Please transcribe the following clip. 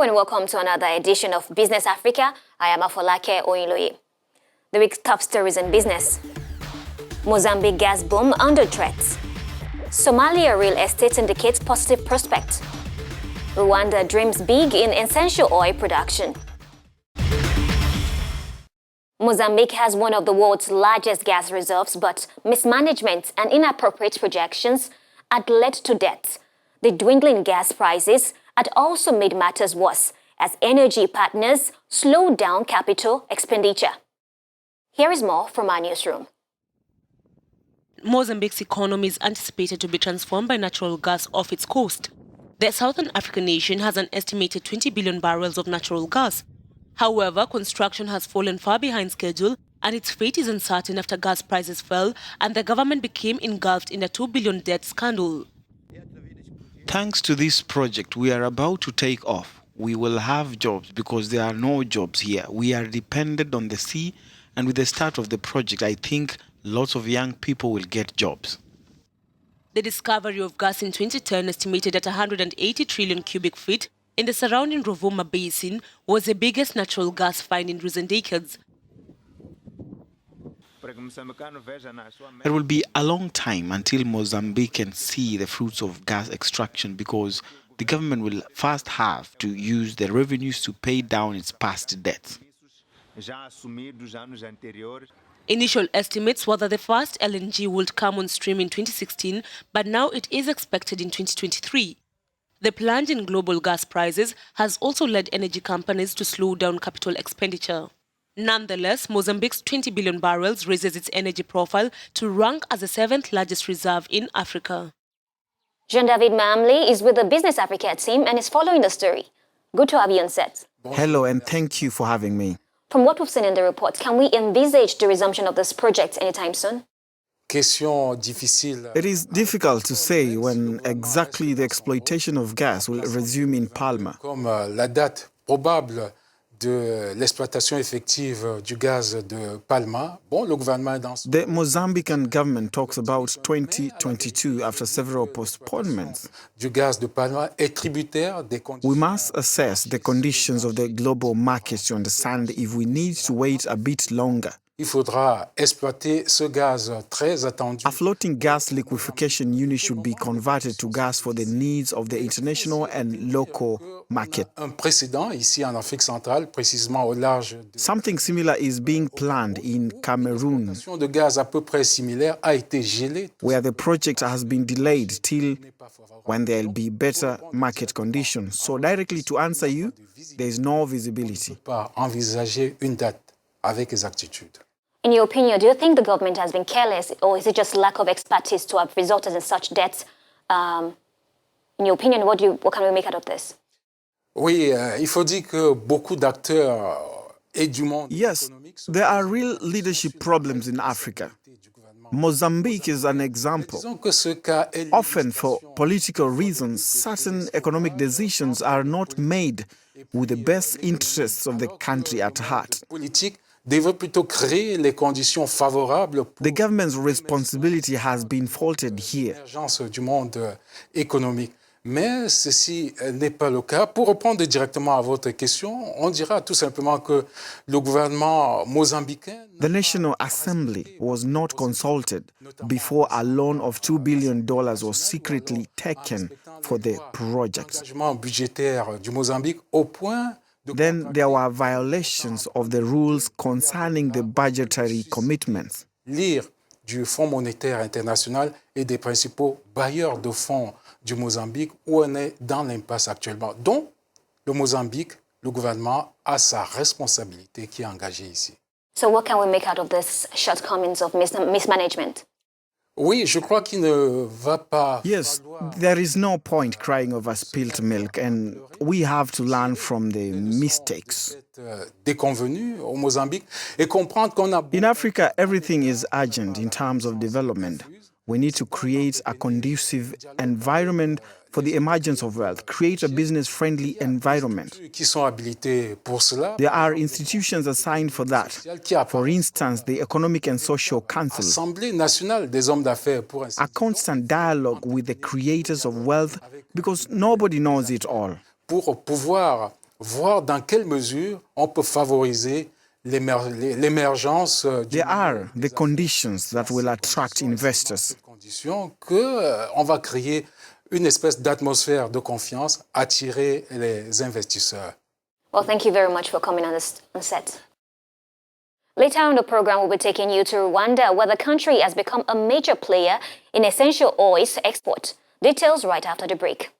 Hello and welcome to another edition of Business Africa. I am Afolake Oyinloye. The week's top stories in business. Mozambique gas boom under threat. Somalia real estate indicates positive prospect. Rwanda dreams big in essential oil production. Mozambique has one of the world's largest gas reserves, but mismanagement and inappropriate projections had led to debt. The dwindling gas prices had also made matters worse as energy partners slowed down capital expenditure. Here is more from our newsroom. Mozambique's economy is anticipated to be transformed by natural gas off its coast. The Southern African nation has an estimated 20 billion barrels of natural gas. However, construction has fallen far behind schedule and its fate is uncertain after gas prices fell and the government became engulfed in a 2 billion debt scandal. Thanks to this project, we are about to take off. We will have jobs because there are no jobs here. We are dependent on the sea, and with the start of the project, I think lots of young people will get jobs. The discovery of gas in 2010, estimated at 180 trillion cubic feet in the surrounding Rovuma Basin, was the biggest natural gas find in recent decades. It will be a long time until Mozambique can see the fruits of gas extraction because the government will first have to use the revenues to pay down its past debts. Initial estimates were that the first LNG would come on stream in 2016, but now it is expected in 2023. The plunge in global gas prices has also led energy companies to slow down capital expenditure. Nonetheless, Mozambique's 20 billion barrels raises its energy profile to rank as the 7th largest reserve in Africa. Jean-David Mamley is with the Business Africa team and is following the story. Good to have you on set. Hello, and thank you for having me. From what we've seen in the report, can we envisage the resumption of this project anytime soon? It is difficult to say when exactly the exploitation of gas will resume in Palma. La date probable de l'exploitation effective du gaz de Palma. Le gouvernement est dans... The Mozambican government talks about 2022 after several postponements. Du gaz de Palma est tributaire des conditions. We must assess the conditions of the global market to understand if we need to wait a bit longer. Il faudra exploiter ce gaz très attendu. A floating gas liquefaction unit should be converted to gas for the needs of the international and local market. Un précédent ici en Afrique centrale, précisément au large. Something similar is being planned in Cameroon, De gaz à peu près similaire a été gelé. where the project has been delayed till when there will be better market conditions. So directly to answer you, there is no visibility. Pas envisager une date avec exactitude. In your opinion, do you think the government has been careless or is it just lack of expertise to have resulted in such debts? In your opinion, what can we make out of this? Oui, il faut dire que beaucoup d'acteurs et du monde Yes, there are real leadership problems in Africa. Mozambique is an example. Disons que ce cas est Often, for political reasons, certain economic decisions are not made with the best interests of the country at heart. politique devrait plutôt créer les conditions favorables pour The government's responsibility has been faulted here. l'émergence du monde économique. Mais ceci n'est pas le cas. Pour répondre directement à votre question, on dira tout simplement que le gouvernement mozambicain... The National Assembly was not consulted before a loan of $2 billion was secretly taken for the project. L'engagement budgétaire du Mozambique au point de... Then there were violations of the rules concerning the budgetary commitments. Lire du Fonds monétaire international et des principaux bailleurs de fonds du Mozambique où on est dans l'impasse actuellement. Donc, le Mozambique, le gouvernement a sa responsabilité qui est engagée ici. So what can we make out of this shortcomings of mismanagement? Oui, je crois qu'il ne va pas... Yes, there is no point crying over spilt milk, and we have to learn from the mistakes. Déconvenu au Mozambique et comprendre qu'on a... In Africa, everything is urgent in terms of development. We need to create a conducive environment for the emergence of wealth, create a business-friendly environment. Qui sont habilités pour cela. There are institutions assigned for that. For instance, the Economic and Social Council. Assemblée nationale des hommes d'affaires pour A constant dialogue with the creators of wealth because nobody knows it all. pour pouvoir voir dans quelle mesure on peut favoriser l'émergence There are the conditions that will attract investors. conditions que on va créer une espèce d'atmosphère de confiance, attirer les investisseurs. Well, thank you very much for coming on set. Later on the program, we'll be taking you to Rwanda, where the country has become a major player in essential oils export. Details right after the break.